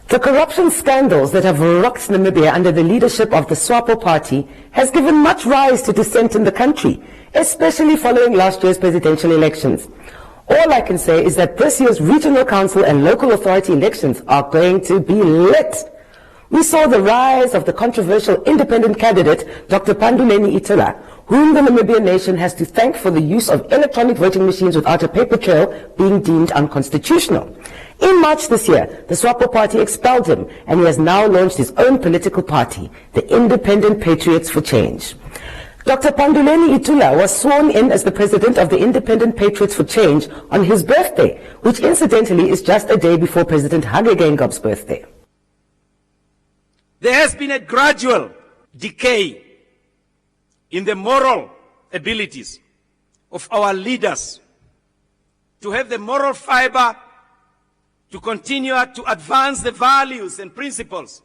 The corruption scandals that have rocked Namibia under the leadership of the SWAPO party has given much rise to dissent in the country, especially following last year's presidential elections. All I can say is that this year's regional council and local authority elections are going to be lit. We saw the rise of the controversial independent candidate, Dr. Panduleni Itula, whom the Namibian nation has to thank for the use of electronic voting machines without a paper trail being deemed unconstitutional. In March this year, the SWAPO party expelled him, and he has now launched his own political party, the Independent Patriots for Change. Dr. Panduleni Itula was sworn in as the president of the Independent Patriots for Change on his birthday, which incidentally is just a day before President Hage Geingoob's birthday. There has been a gradual decay in the moral abilities of our leaders to have the moral fiber to continue to advance the values and principles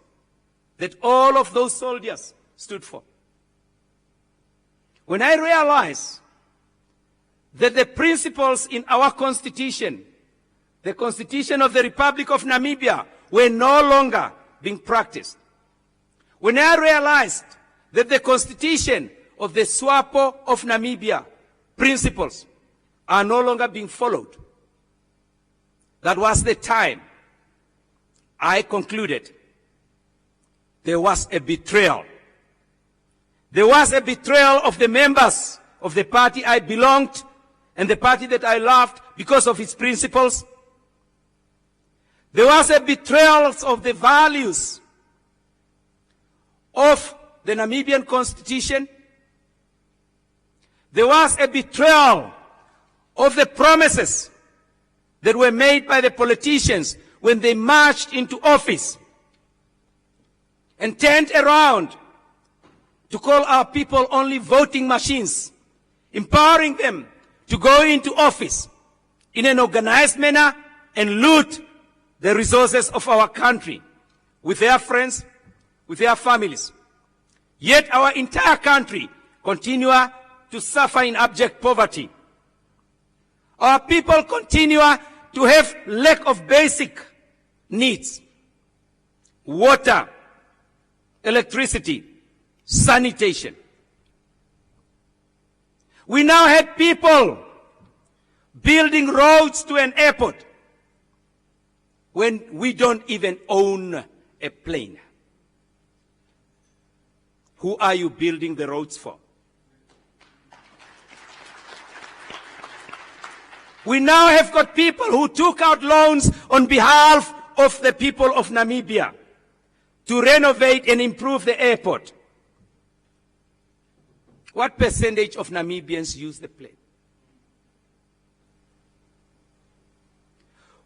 that all of those soldiers stood for. When I realized that the principles in our constitution, the Constitution of the Republic of Namibia, were no longer being practiced, when I realized that the Constitution of the SWAPO of Namibia principles are no longer being followed, that was the time I concluded there was a betrayal. There was a betrayal of the members of the party I belonged and the party that I loved because of its principles. There was a betrayal of the values of the Namibian Constitution. There was a betrayal of the promises that were made by the politicians when they marched into office and turned around to call our people only voting machines, empowering them to go into office in an organized manner and loot the resources of our country with their friends, with their families. Yet our entire country continue to suffer in abject poverty. Our people continue to have lack of basic needs: water, electricity, sanitation. We now have people building roads to an airport when we don't even own a plane. Who are you building the roads for? We now have got people who took out loans on behalf of the people of Namibia to renovate and improve the airport. What percentage of Namibians use the plane?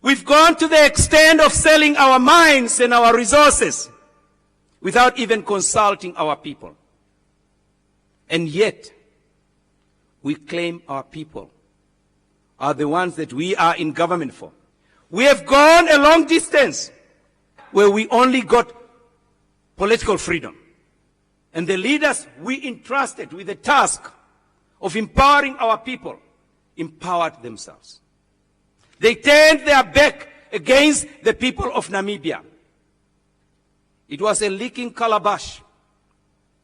We've gone to the extent of selling our mines and our resources without even consulting our people. And yet, we claim our people are the ones that we are in government for. We have gone a long distance where we only got political freedom. And the leaders we entrusted with the task of empowering our people empowered themselves. They turned their back against the people of Namibia. It was a leaking calabash.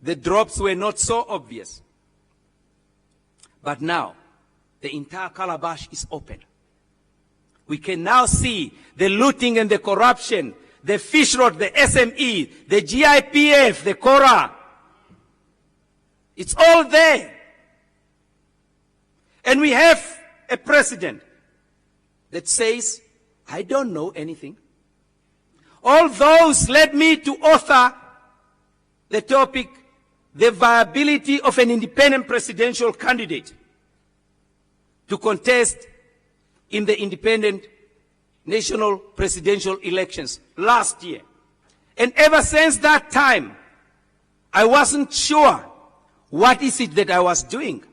The drops were not so obvious. But now, the entire calabash is open. We can now see the looting and the corruption, the fish rod, the SME, the GIPF, the KORA. It's all there. And we have a president that says, I don't know anything. All those led me to author the topic, the viability of an independent presidential candidate to contest in the independent national presidential elections last year. And ever since that time, I wasn't sure what is it that I was doing.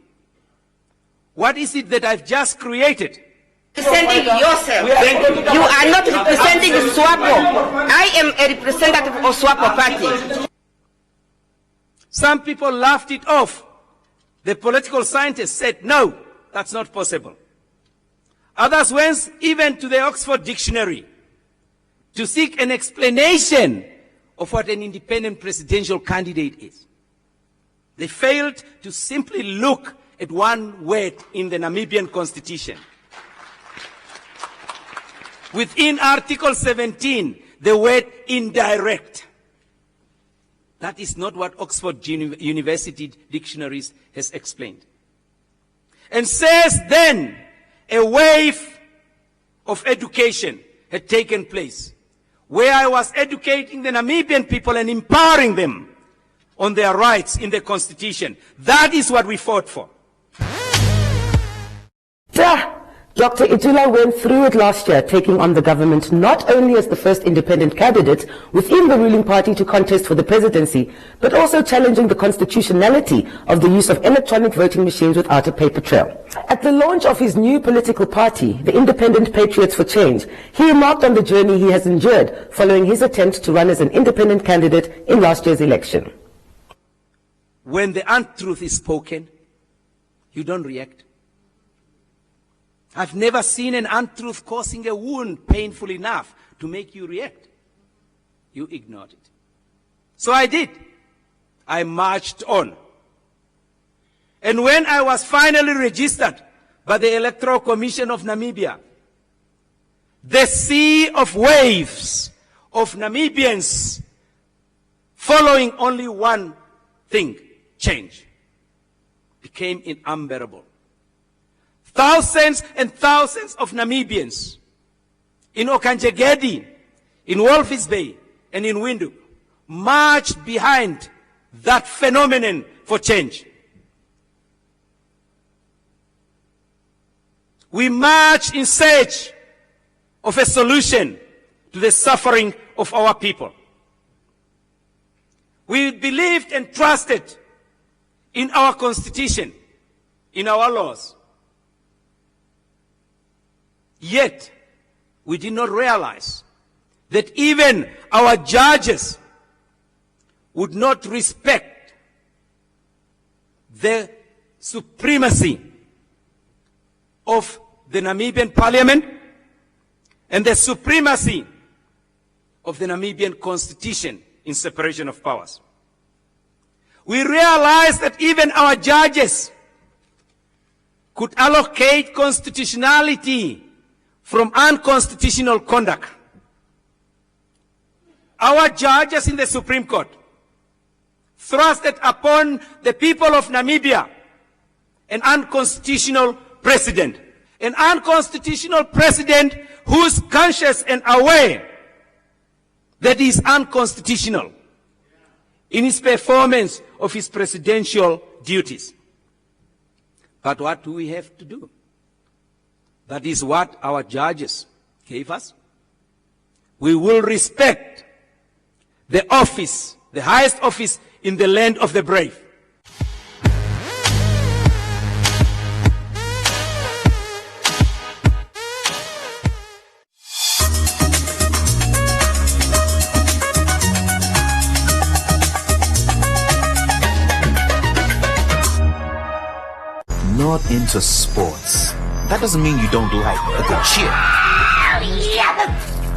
What is it that I've just created? Representing yourself. You are not representing SWAPO. I am a representative of SWAPO party. Some people laughed it off. The political scientists said, no, that's not possible. Others went even to the Oxford Dictionary to seek an explanation of what an independent presidential candidate is. They failed to simply look at one word in the Namibian constitution. Within Article 17, the word indirect. That is not what Oxford University Dictionaries has explained. And says then a wave of education had taken place, where I was educating the Namibian people and empowering them on their rights in the Constitution. That is what we fought for. Dr. Itula went through it last year, taking on the government not only as the first independent candidate within the ruling party to contest for the presidency, but also challenging the constitutionality of the use of electronic voting machines without a paper trail. At the launch of his new political party, the Independent Patriots for Change, he remarked on the journey he has endured following his attempt to run as an independent candidate in last year's election. When the untruth is spoken, you don't react. I've never seen an untruth causing a wound painful enough to make you react. You ignored it. So I did. I marched on. And when I was finally registered by the Electoral Commission of Namibia, the sea of waves of Namibians following only one thing, change, became unbearable. Thousands and thousands of Namibians in Okanjegedi, in Walvis Bay, and in Windhoek marched behind that phenomenon for change. We marched in search of a solution to the suffering of our people. We believed and trusted in our Constitution, in our laws. Yet, we did not realize that even our judges would not respect the supremacy of the Namibian Parliament and the supremacy of the Namibian Constitution in separation of powers. We realized that even our judges could allocate constitutionality from unconstitutional conduct. Our judges in the Supreme Court thrusted upon the people of Namibia an unconstitutional president. An unconstitutional president who is conscious and aware that he is unconstitutional in his performance of his presidential duties. But what do we have to do? That is what our judges gave us. We will respect the office, the highest office in the land of the brave. Not into sports. That doesn't mean you don't like a good cheer.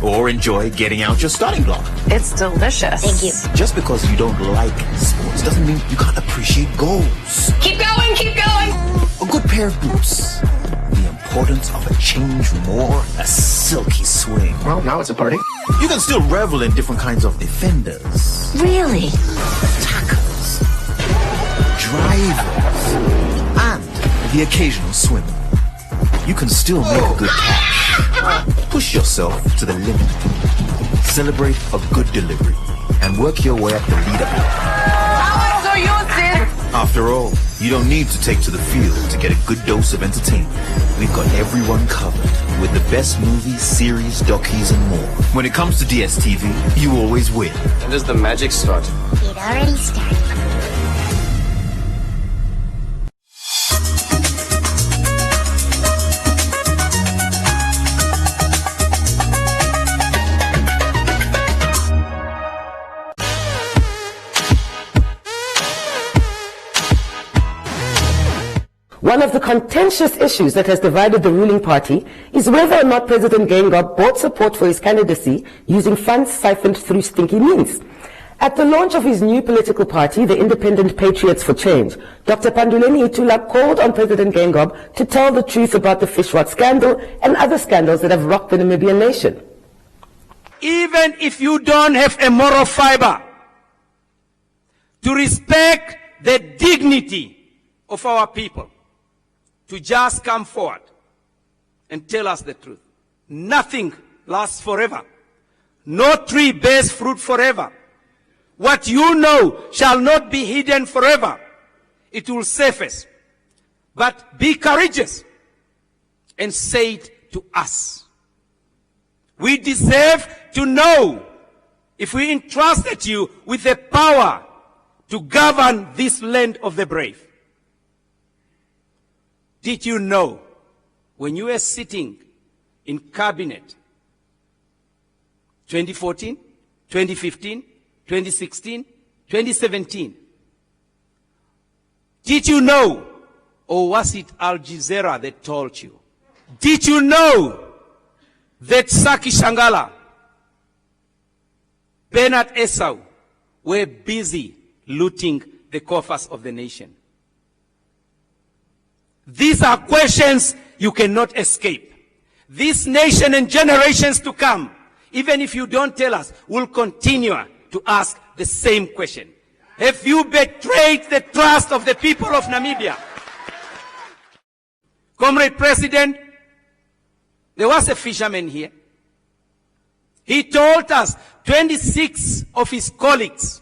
Or enjoy getting out your starting block. It's delicious. Thank you. Just because you don't like sports doesn't mean you can't appreciate goals. Keep going, keep going. A good pair of boots. The importance of a change more, a silky swing. Well, now it's a party. You can still revel in different kinds of defenders, Really? attackers, drivers, and the occasional swimmer. You can still make a good catch. Push yourself to the limit. Celebrate a good delivery and work your way up the leaderboard. How old are you, Sid? After all, you don't need to take to the field to get a good dose of entertainment. We've got everyone covered with the best movies, series, docus, and more. When it comes to DSTV, you always win. When does the magic start? It already started. One of the contentious issues that has divided the ruling party is whether or not President Geingob bought support for his candidacy using funds siphoned through stinky means. At the launch of his new political party, the Independent Patriots for Change, Dr. Panduleni Itula called on President Geingob to tell the truth about the fish rot scandal and other scandals that have rocked the Namibian nation. Even if you don't have a moral fiber to respect the dignity of our people, to just come forward and tell us the truth. Nothing lasts forever. No tree bears fruit forever. What you know shall not be hidden forever. It will surface. But be courageous and say it to us. We deserve to know if we entrusted you with the power to govern this land of the brave. Did you know when you were sitting in cabinet 2014, 2015, 2016, 2017? Did you know, or was it Al Jazeera that told you? Did you know that Saki Shangala, Bernard Esau were busy looting the coffers of the nation? These are questions you cannot escape. This nation and generations to come, even if you don't tell us, will continue to ask the same question. Have you betrayed the trust of the people of Namibia? Comrade President, there was a fisherman here. He told us 26 of his colleagues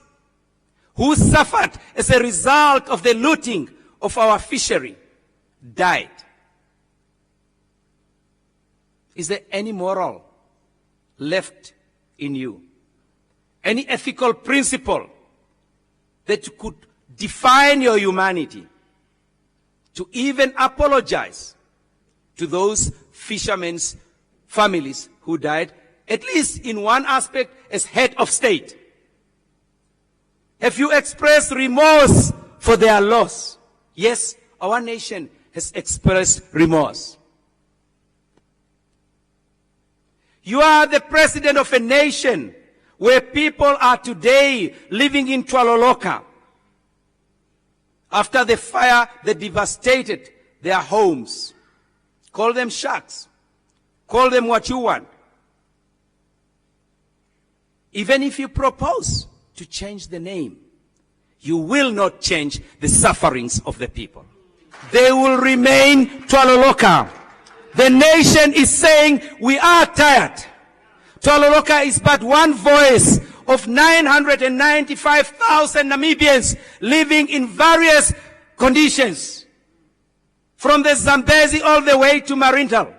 who suffered as a result of the looting of our fishery died. Is there any moral left in you? Any ethical principle that could define your humanity to even apologize to those fishermen's families who died, at least in one aspect as head of state? Have you expressed remorse for their loss? Yes, our nation has expressed remorse. You are the president of a nation where people are today living in Twaloloka after the fire that devastated their homes. Call them sharks. Call them what you want. Even if you propose to change the name, you will not change the sufferings of the people. They will remain Twaloloka. The nation is saying we are tired. Twaloloka is but one voice of 995,000 Namibians living in various conditions, from the Zambezi all the way to Marindal.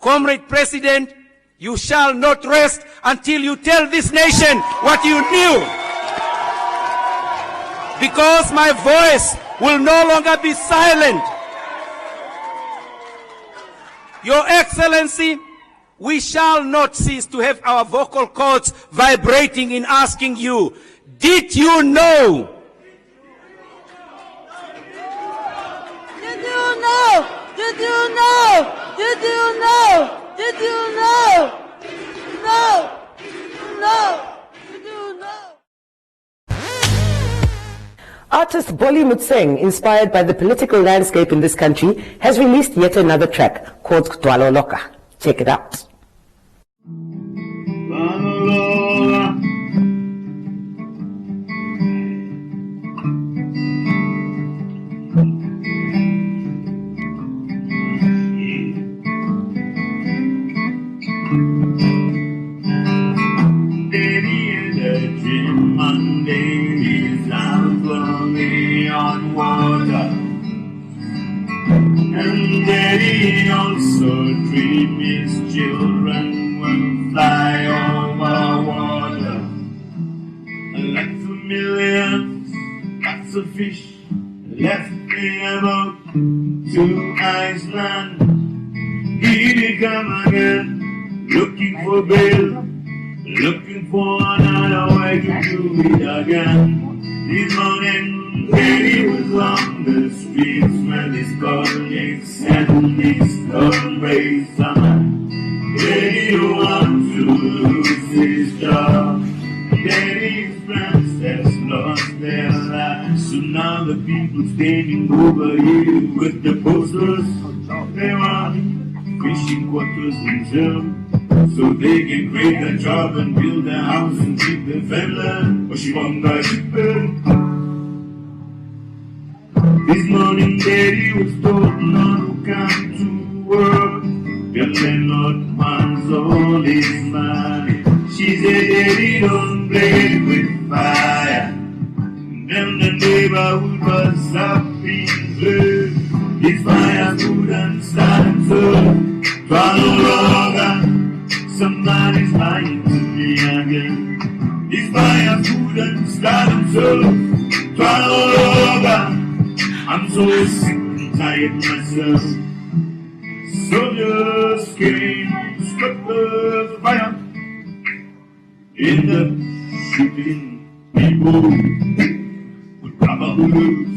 Comrade President, you shall not rest until you tell this nation what you knew. Because my voice will no longer be silent. Your Excellency, we shall not cease to have our vocal cords vibrating in asking you, did you know? Did you know? Did you know? Did you know? Did you know? No. No. Did you know? Artist Bolly Mutseng, inspired by the political landscape in this country, has released yet another track called Twaloloka. Check it out. And Daddy also dream his children will fly over water. Lots of millions, lots of fish left in a boat to Iceland. Here they come again, looking for bail, looking for another way to do it again. This morning Daddy was on the streets when his colleagues and his comrades on. Daddy don't want to lose his job. Daddy's friends has lost their lives. So now the people standing over here with the posters, they want fishing quarters themselves, so they can create a job and build a house and keep their family. But she won't die cheaper. This morning Daddy was told not to come to work. The landlord wants all his money. She said, Daddy, don't play with fire. Then the neighborhood was up in flame. This fire couldn't stand so. Somebody's lying to me again. This fire couldn't stand so. I'm so sick and tired myself. Soldiers came to stop the fire. In the shooting, people with rubber blues.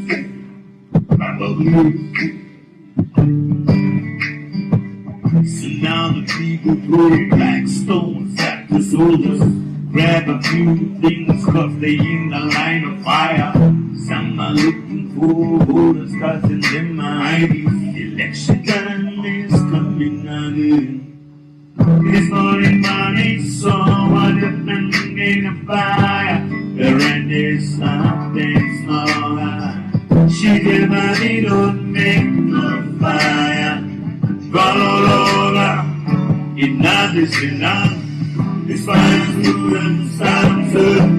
So now the people throw black stones at the soldiers. Grab a few things cause they in the line of fire. Some are looking for voters cause in my IDs. Election time is coming again. This morning money saw what happened in the fire. The red is something small. She said money don't make no fire. Enough is enough. This fire's good and sunset.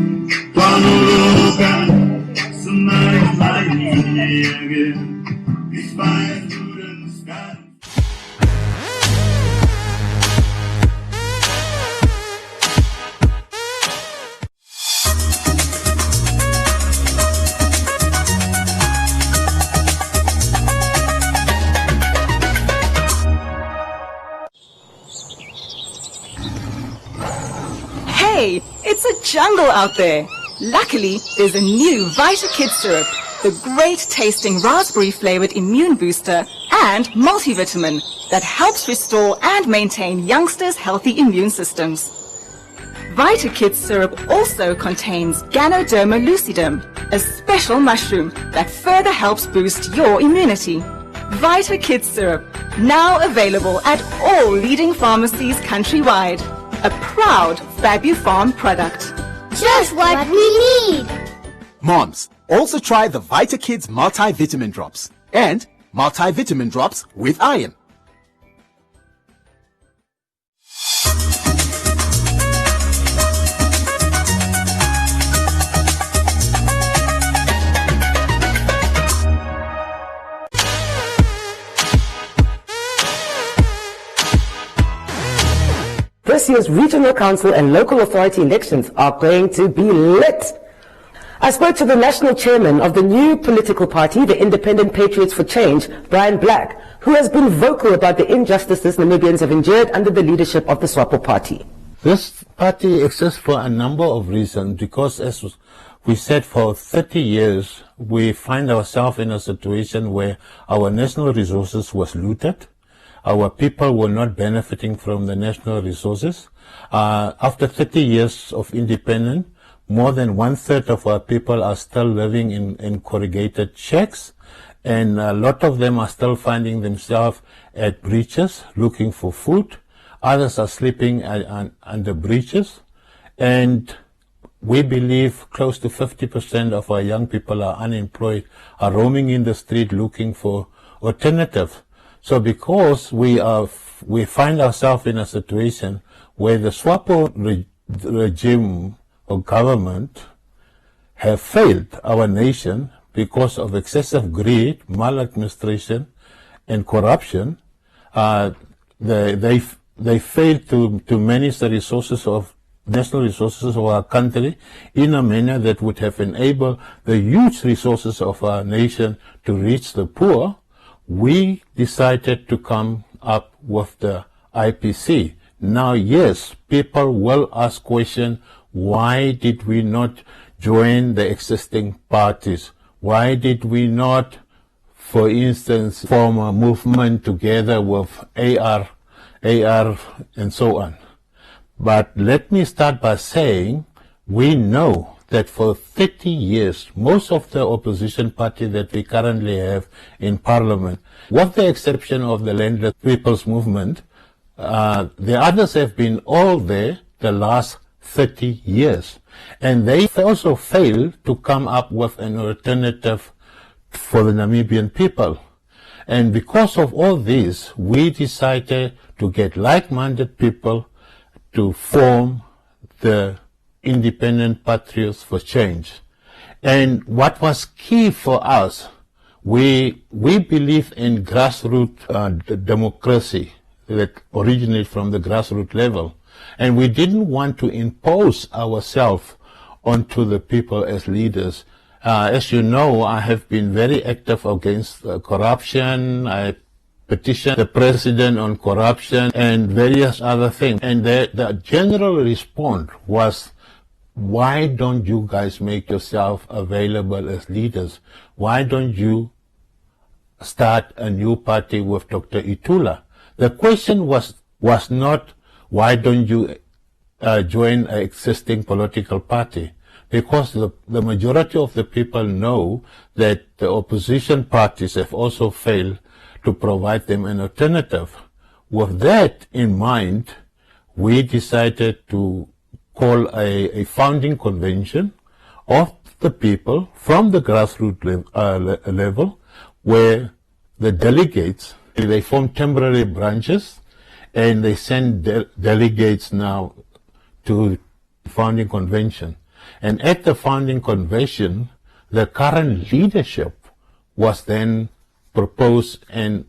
Somebody's lying to me again. This fire's good and sunset. Hey, it's a jungle out there. Luckily, there's a new Vita Kids syrup, the great tasting raspberry flavored immune booster and multivitamin that helps restore and maintain youngsters' healthy immune systems. Vita Kids syrup also contains Ganoderma lucidum, a special mushroom that further helps boost your immunity. Vita Kids syrup, now available at all leading pharmacies countrywide. A proud Fabufarm product. Just what we need. Moms, also try the Vita Kids multivitamin drops and multivitamin drops with iron. This year's regional council and local authority elections are going to be lit. I spoke to the national chairman of the new political party, the Independent Patriots for Change, Brian Black, who has been vocal about the injustices Namibians have endured under the leadership of the SWAPO party. This party exists for a number of reasons because, as we said, for 30 years, we find ourselves in a situation where our national resources was looted. Our people were not benefiting from the national resources. After 30 years of independence, more than 1/3 of our people are still living in corrugated shacks, and a lot of them are still finding themselves at breaches looking for food. Others are sleeping under breaches, and we believe close to 50% of our young people are unemployed, are roaming in the street looking for alternatives. So because we find ourselves in a situation where the SWAPO regime or government have failed our nation because of excessive greed, maladministration, and corruption, they failed to manage the resources of national resources of our country in a manner that would have enabled the huge resources of our nation to reach the poor. We decided to come up with the IPC. Now, yes, people will ask questions, why did we not join the existing parties? Why did we not, for instance, form a movement together with AR and so on? But let me start by saying we know that for 30 years, most of the opposition party that we currently have in parliament, with the exception of the Landless People's Movement, the others have been all there the last 30 years. And they also failed to come up with an alternative for the Namibian people. And because of all this, we decided to get like-minded people to form the Independent Patriots for Change. And what was key for us, we believe in grassroots democracy that originates from the grassroots level. And we didn't want to impose ourselves onto the people as leaders. As you know, I have been very active against corruption. I petitioned the president on corruption and various other things. And the general response was, why don't you guys make yourself available as leaders? Why don't you start a new party with Dr. Itula? The question was not, why don't you join an existing political party? Because the majority of the people know that the opposition parties have also failed to provide them an alternative. With that in mind, we decided to call a founding convention of the people from the grassroots level, where the delegates, they form temporary branches, and they send delegates now to the founding convention. And at the founding convention, the current leadership was then proposed and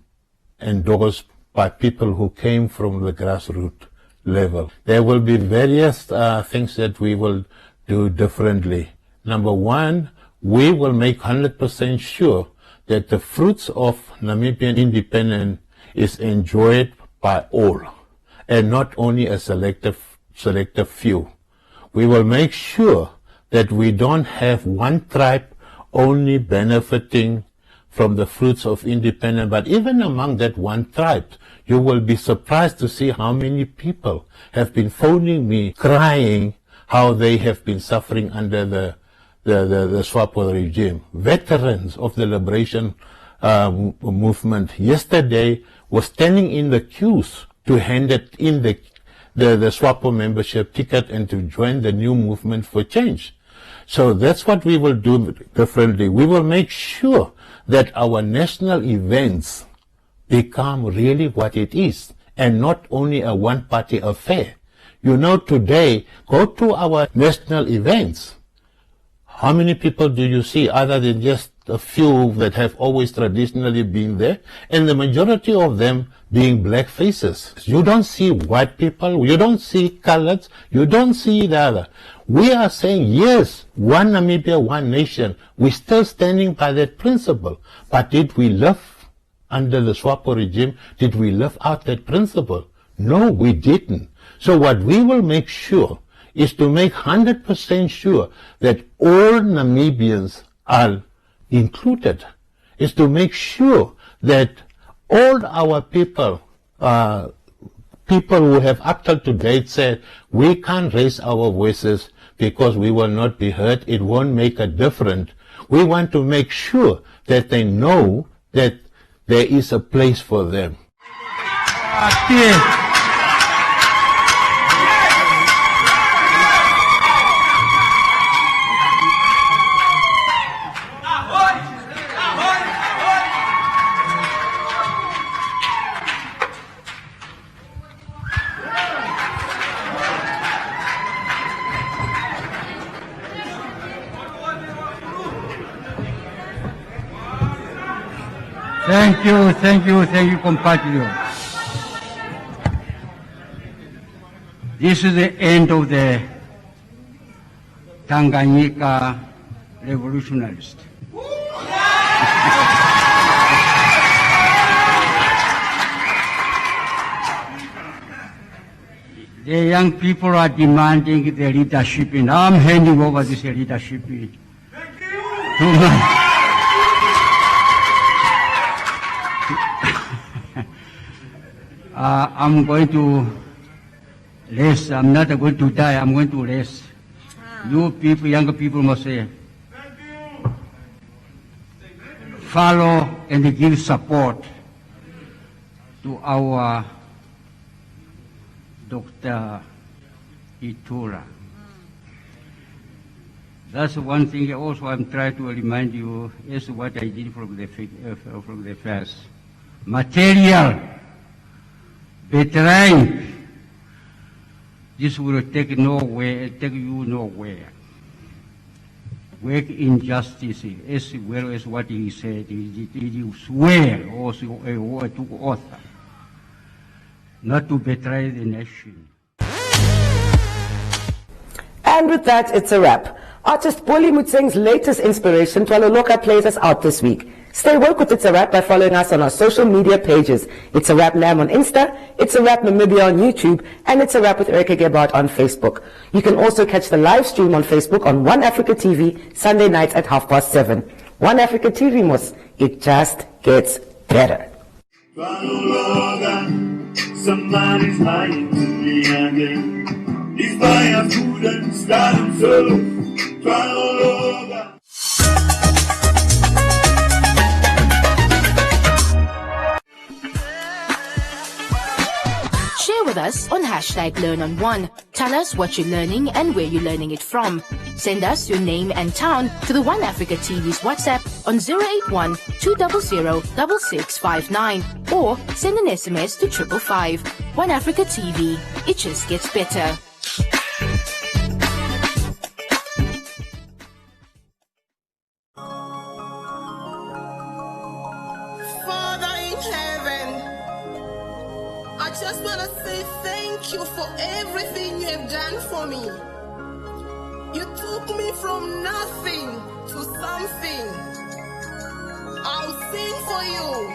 endorsed by people who came from the grassroots level. There will be various things that we will do differently. Number one, we will make 100% sure that the fruits of Namibian independence is enjoyed by all, and not only a selective few. We will make sure that we don't have one tribe only benefiting from the fruits of independence, but even among that one tribe, you will be surprised to see how many people have been phoning me, crying how they have been suffering under the SWAPO regime. Veterans of the liberation movement yesterday were standing in the queues to hand it in the SWAPO membership ticket and to join the new movement for change. So that's what we will do differently. We will make sure that our national events become really what it is, and not only a one-party affair. You know, today, go to our national events. How many people do you see other than just a few that have always traditionally been there, and the majority of them being black faces? You don't see white people, you don't see coloreds, you don't see the other. We are saying, yes, one Namibia, one nation. We're still standing by that principle. But did we live under the SWAPO regime? Did we live out that principle? No, we didn't. So what we will make sure is to make 100% sure that all Namibians are included, is to make sure that all our people, people who have up till today said, we can't raise our voices because we will not be heard, it won't make a difference. We want to make sure that they know that there is a place for them. Thank you, compatriots. This is the end of the Tanganyika revolutionaries. The young people are demanding the leadership, and I'm handing over this leadership to I'm going to rest. I'm not going to die. I'm going to rest. You people, younger people must say, follow and give support to our Dr. Itura. That's one thing also I'm trying to remind you is what I did from the first. Material, betraying, this will take you nowhere. Work injustice as well as what he said. He swear also to oath not to betray the nation. And with that, it's a wrap. Artist Poli Mutseng's latest inspiration, Twala Loka, plays us out this week. Stay woke with It's a Wrap by following us on our social media pages. It's a Wrap Nam on Insta, It's a Wrap Namibia on YouTube, and It's a Wrap with Erica Gebhardt on Facebook. You can also catch the live stream on Facebook on One Africa TV, Sunday nights at 7:30. One Africa TV, Mos. It just gets better. Somebody's lying to me again. He's buying food and starting so. Share with us on #LearnOnOne. Tell us what you're learning and where you're learning it from. Send us your name and town to the One Africa TV's WhatsApp on 081-200-6659 or send an SMS to 555. One Africa TV. It just gets better. Father in heaven, I just want to say thank you for everything you have done for me. You took me from nothing to something. I'll sing for you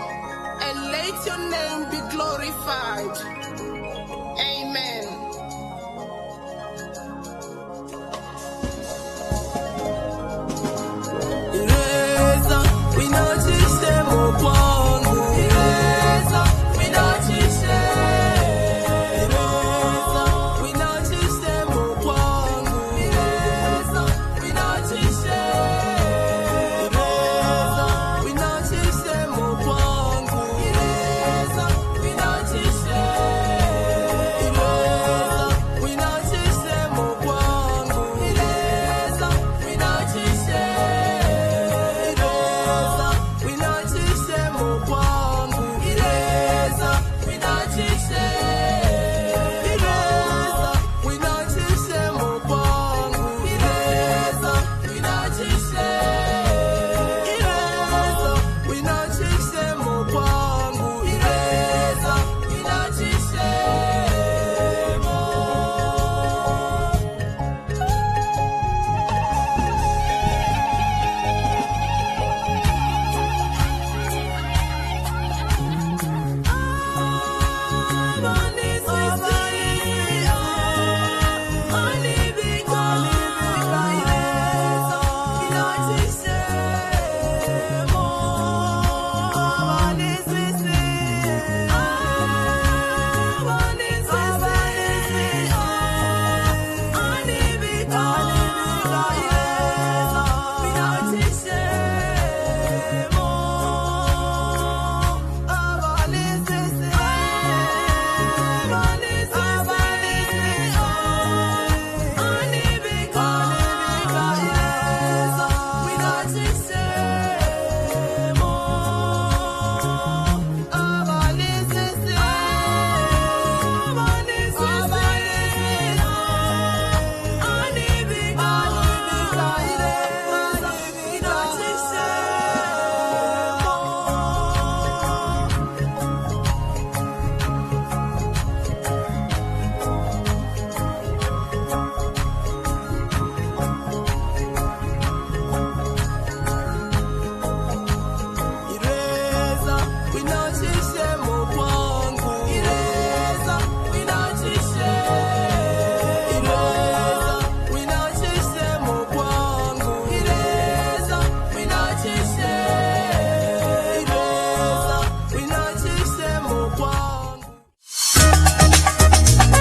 and let your name be glorified.